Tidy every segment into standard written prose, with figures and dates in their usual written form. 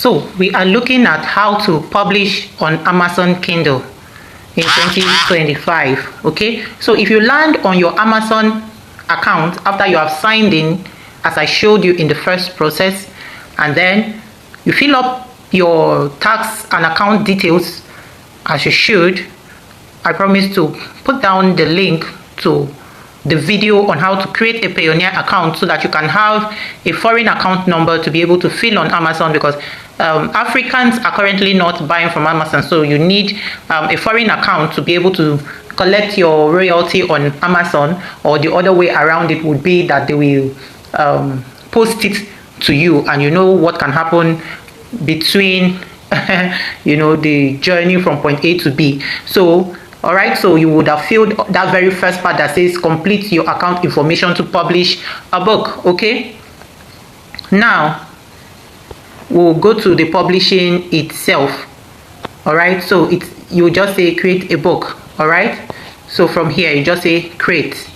So we are looking at how to publish on Amazon Kindle in 2025. Okay, so if you land on your Amazon account after you have signed in, as I showed you in the first process, and then you fill up your tax and account details as you should. I promise to put down the link to the video on how to create a Payoneer account so that you can have a foreign account number to be able to fill on Amazon, because Africans are currently not buying from Amazon, so you need a foreign account to be able to collect your royalty on Amazon, or the other way around it would be that they will post it to you, and you know what can happen between the journey from point A to B. So all right, so you would have filled that very first part that says complete your account information to publish a book. Okay, now we'll go to the publishing itself. All right, so you just say create a book. All right, so from here you just say create.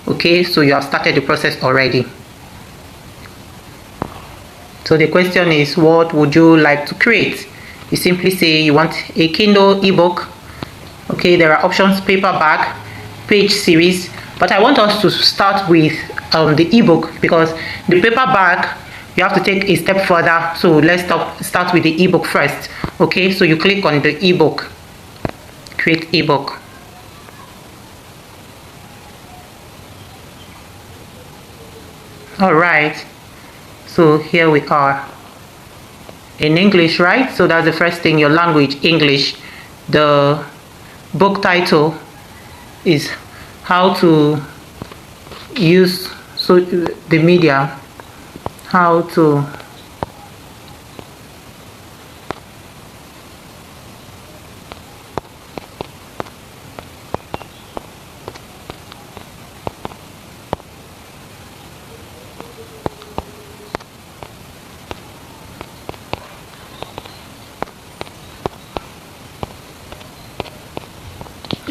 Okay, so you have started the process already. So the question is, what would you like to create? You simply say you want a Kindle ebook. Okay, there are options: paperback, page series, but I want us to start with the ebook, because the paperback you have to take a step further. So let's start with the ebook first. Okay, so you click on the ebook, create ebook. All right, so here we are in English, right? So that's the first thing, your language, English. The book title is how to use the media, how to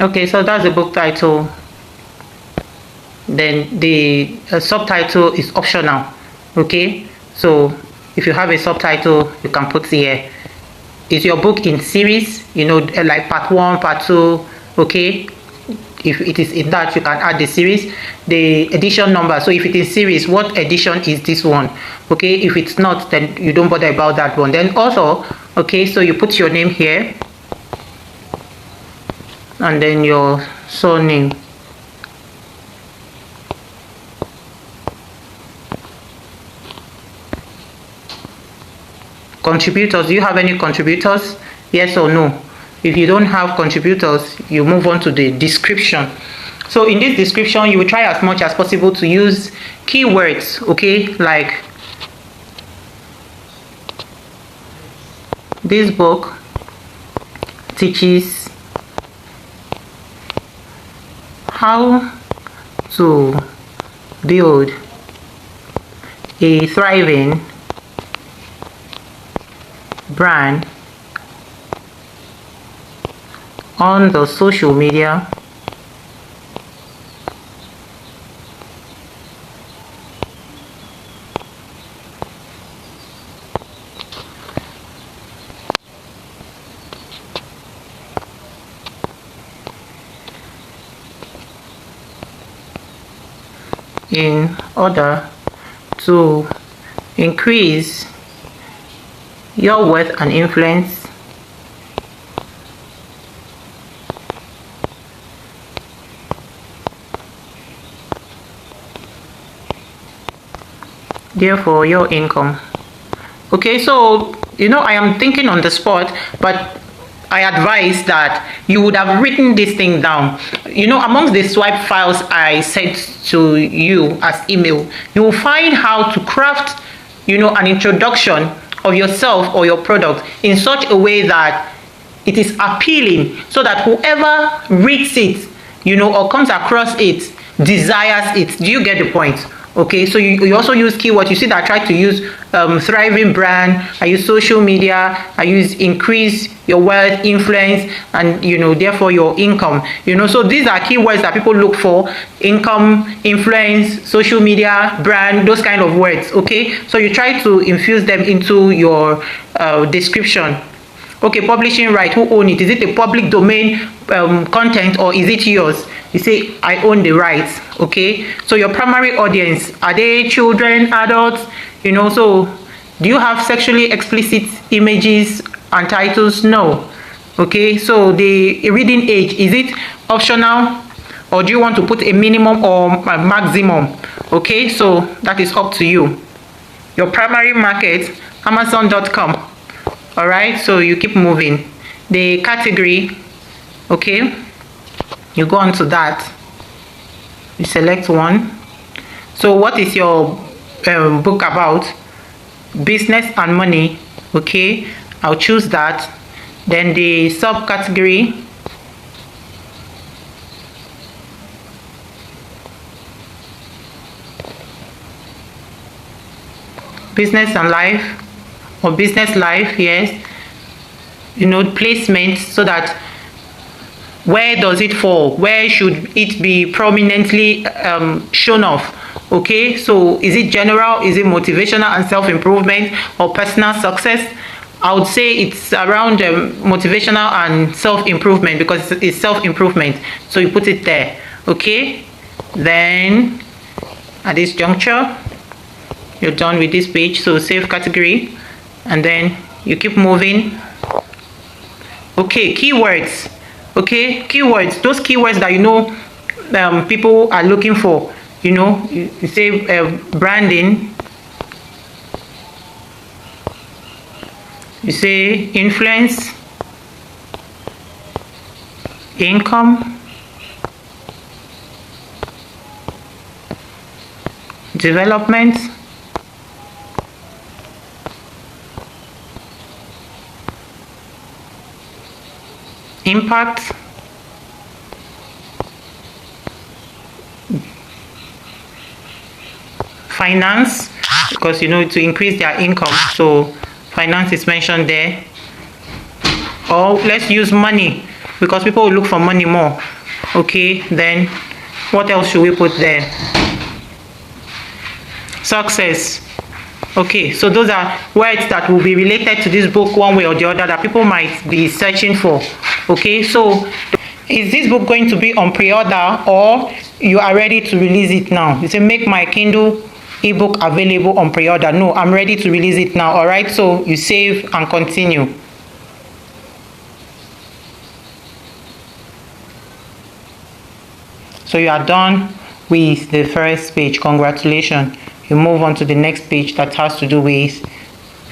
okay, so that's the book title. Then the subtitle is optional. Okay, so if you have a subtitle, you can put here, is your book in series, like part 1, part 2. Okay, if it is in that, you can add the series, the edition number. So if it is series, what edition is this one? Okay, if it's not, then you don't bother about that one. Then also, okay, so you put your name here, and then your surname. Contributors, do you have any contributors? Yes or no? If you don't have contributors, you move on to the description. So in this description, you will try as much as possible to use keywords, okay, like this book teaches how to build a thriving brand on the social media in order to increase your worth and influence therefore your income. Okay, so I am thinking on the spot, but I advise that you would have written this thing down. Amongst the swipe files I sent to you as email, you will find how to craft an introduction of yourself or your product in such a way that it is appealing, so that whoever reads it or comes across it desires it. Do you get the point? Okay, so you also use keywords. You see that I try to use thriving brand, I use social media, I use increase your wealth, influence, and therefore your income. So these are keywords that people look for: income, influence, social media, brand, those kind of words. Okay, so you try to infuse them into your description. Okay, publishing right, who own it? Is it a public domain content, or is it yours? You say, I own the rights. Okay, so your primary audience, are they children, adults? So do you have sexually explicit images and titles? No. Okay, so the reading age, is it optional, or do you want to put a minimum or a maximum? Okay, so that is up to you. Your primary market, Amazon.com. All right, so you keep moving. The category, okay, you go on to that, you select one. So what is your book about? Business and money. Okay, I'll choose that. Then the subcategory, business and life, or business life. Yes, placement, so that where does it fall, where should it be prominently shown off. Okay, so is it general, is it motivational and self-improvement, or personal success? I would say it's around motivational and self-improvement, because it's self-improvement, so you put it there. Okay, then at this juncture you're done with this page, so save category, and then you keep moving. Okay, keywords. Okay, keywords, those keywords that people are looking for. You say branding, you say influence, income, development, impact, finance, because to increase their income, so finance is mentioned there. Or let's use money, because people will look for money more. Okay, then what else should we put there? Success. Okay, so those are words that will be related to this book one way or the other, that people might be searching for. Okay, so is this book going to be on pre-order, or you are ready to release it now? You say, make my Kindle ebook available on pre-order. No, I'm ready to release it now. All right, so you save and continue. So you are done with the first page. Congratulations. You move on to the next page that has to do with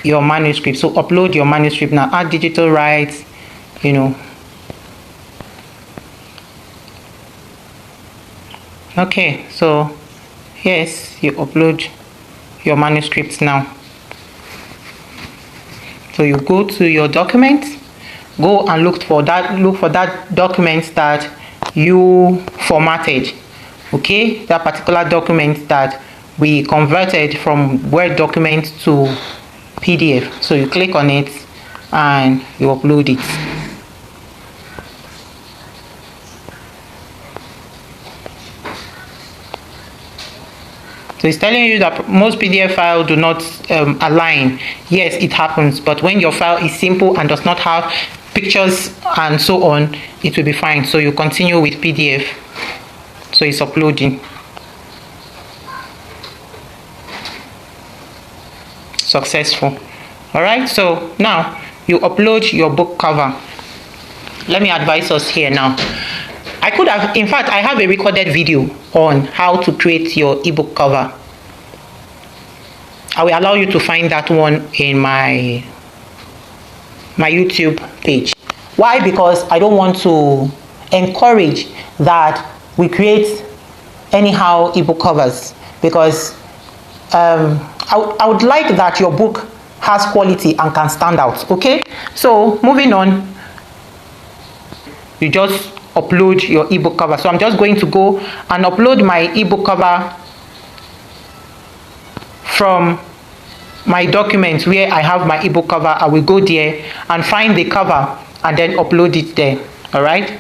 your manuscript. So upload your manuscript now. Add digital rights, Okay, so yes, you upload your manuscripts now. So you go to your documents, go and look for that document that you formatted. Okay, that particular document that we converted from Word document to PDF. So you click on it and you upload it. So it's telling you that most PDF files do not align. Yes, it happens, but when your file is simple and does not have pictures and so on, it will be fine. So you continue with PDF. So it's uploading. Successful. All right, so now you upload your book cover. Let me advise us here now. I could have, in fact, I have a recorded video on how to create your ebook cover. I will allow you to find that one in my YouTube page. Why? Because I don't want to encourage that we create anyhow ebook covers, because I would like that your book has quality and can stand out. Okay, so moving on, you just upload your ebook cover. So I'm just going to go and upload my ebook cover from my documents where I have my ebook cover. I will go there and find the cover and then upload it there. All right.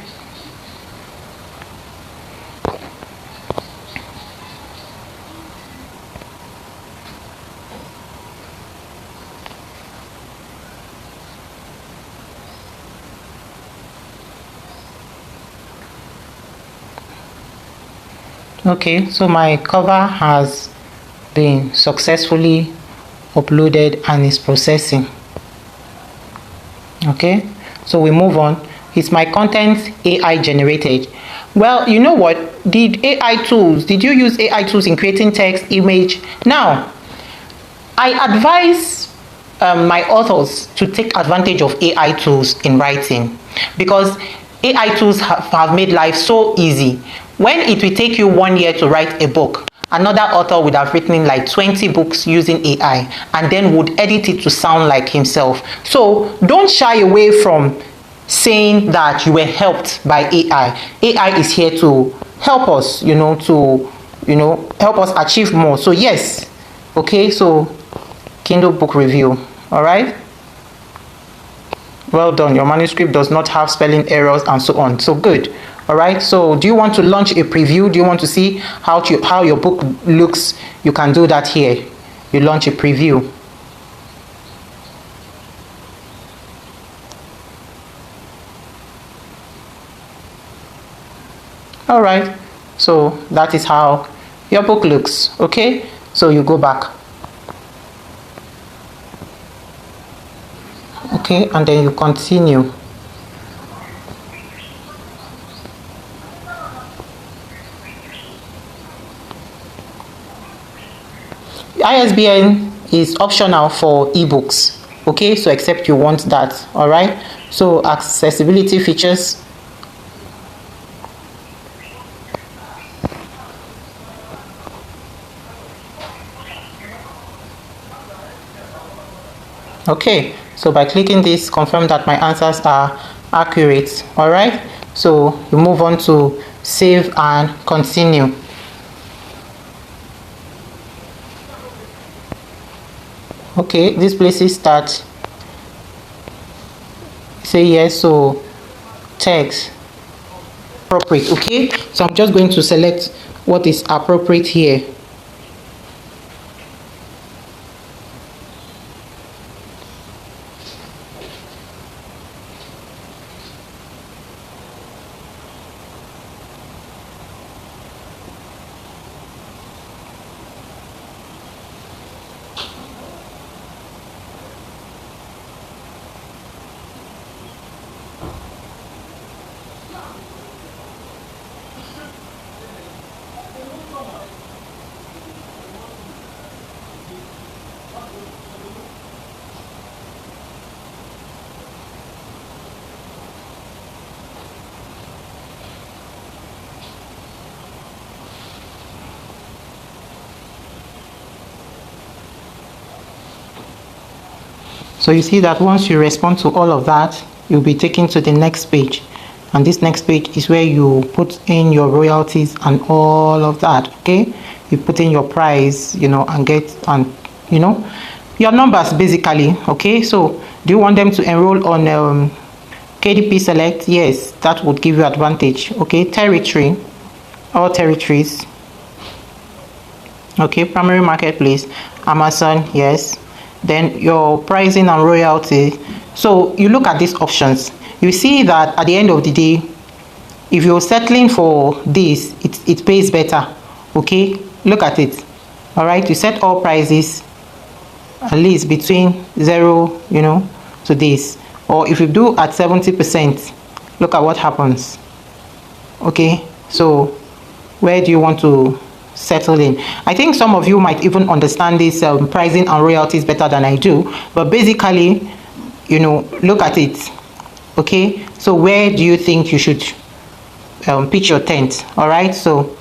Okay, so my cover has been successfully uploaded and is processing. Okay, so we move on. Is my content AI generated? Well, you know what? Did you use AI tools in creating text, image? Now, I advise my authors to take advantage of AI tools in writing, because AI tools have made life so easy. When it will take you 1 year to write a book, another author would have written like 20 books using AI and then would edit it to sound like himself. So don't shy away from saying that you were helped by AI. AI is here to help us, help us achieve more. So yes, okay, so Kindle book review. All right. Well done. Your manuscript does not have spelling errors and so on. So good. All right. So do you want to launch a preview? Do you want to see how your book looks? You can do that here. You launch a preview. All right. So that is how your book looks. Okay. So you go back. Okay, and then you continue. ISBN is optional for ebooks. Okay, so except you want that. All right. So accessibility features. Okay, so by clicking this, confirm that my answers are accurate. All right, so you move on to save and continue. Okay, this places start. Say yes, so text appropriate. Okay, so I'm just going to select what is appropriate here. So you see that once you respond to all of that, you'll be taken to the next page, and this next page is where you put in your royalties and all of that. Okay, you put in your price, and get your numbers basically. Okay, so do you want them to enroll on KDP Select? Yes, that would give you advantage. Okay, territory, all territories. Okay, primary marketplace, Amazon, yes. Then your pricing and royalty. So you look at these options, you see that at the end of the day, if you're settling for this, it pays better. Okay, look at it. All right, you set all prices at least between 0 to this, or if you do at 70%, look at what happens. Okay, so where do you want to settle in? I think some of you might even understand this pricing and royalties better than I do, but basically, look at it. Okay, so where do you think you should pitch your tent? All right, so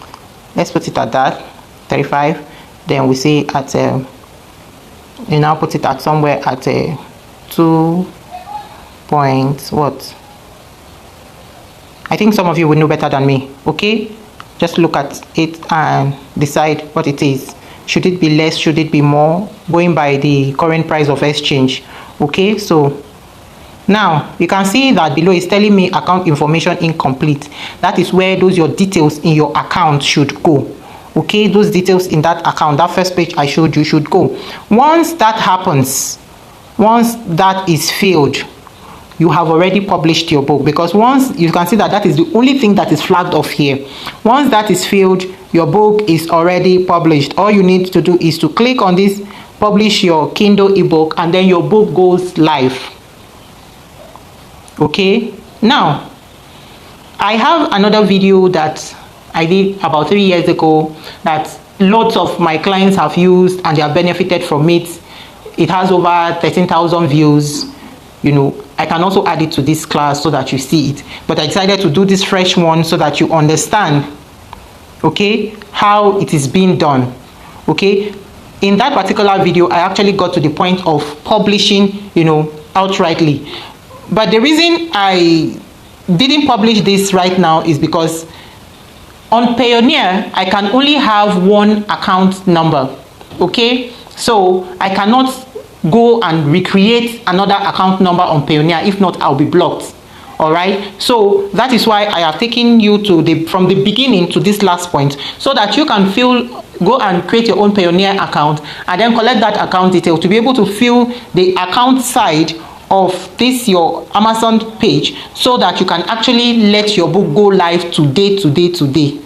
let's put it at that 35. Then we say at you now put it at somewhere at 2 point what. I think some of you would know better than me. Okay, just look at it and decide what it is. should it be less, should it be more, going by the current price of exchange. Okay, so now you can see that below is telling me account information incomplete. That is where those your details in your account should go. Okay, those details in that account, that first page I showed you, should go. Once that happens, once that is filled, you have already published your book, because once you can see that that is the only thing that is flagged off here. Once that is filled, your book is already published. All you need to do is to click on this publish your Kindle ebook, and then your book goes live. Okay, now I have another video that I did about 3 years ago that lots of my clients have used and they have benefited from it. It has over 13,000 views. You know, I can also add it to this class so that you see it, but I decided to do this fresh one so that you understand, okay, how it is being done. Okay, in that particular video I actually got to the point of publishing, you know, outrightly. But the reason I didn't publish this right now is because on Payoneer I can only have one account number. Okay, so I cannot go and recreate another account number on Payoneer. If not, I'll be blocked. All right, so that is why I have taken you to from the beginning to this last point, so that you can go and create your own Payoneer account and then collect that account detail to be able to fill the account side of this your Amazon page, so that you can actually let your book go live today.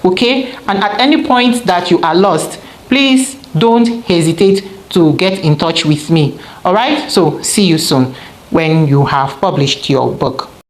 Okay, and at any point that you are lost, please don't hesitate to get in touch with me. All right, so see you soon when you have published your book.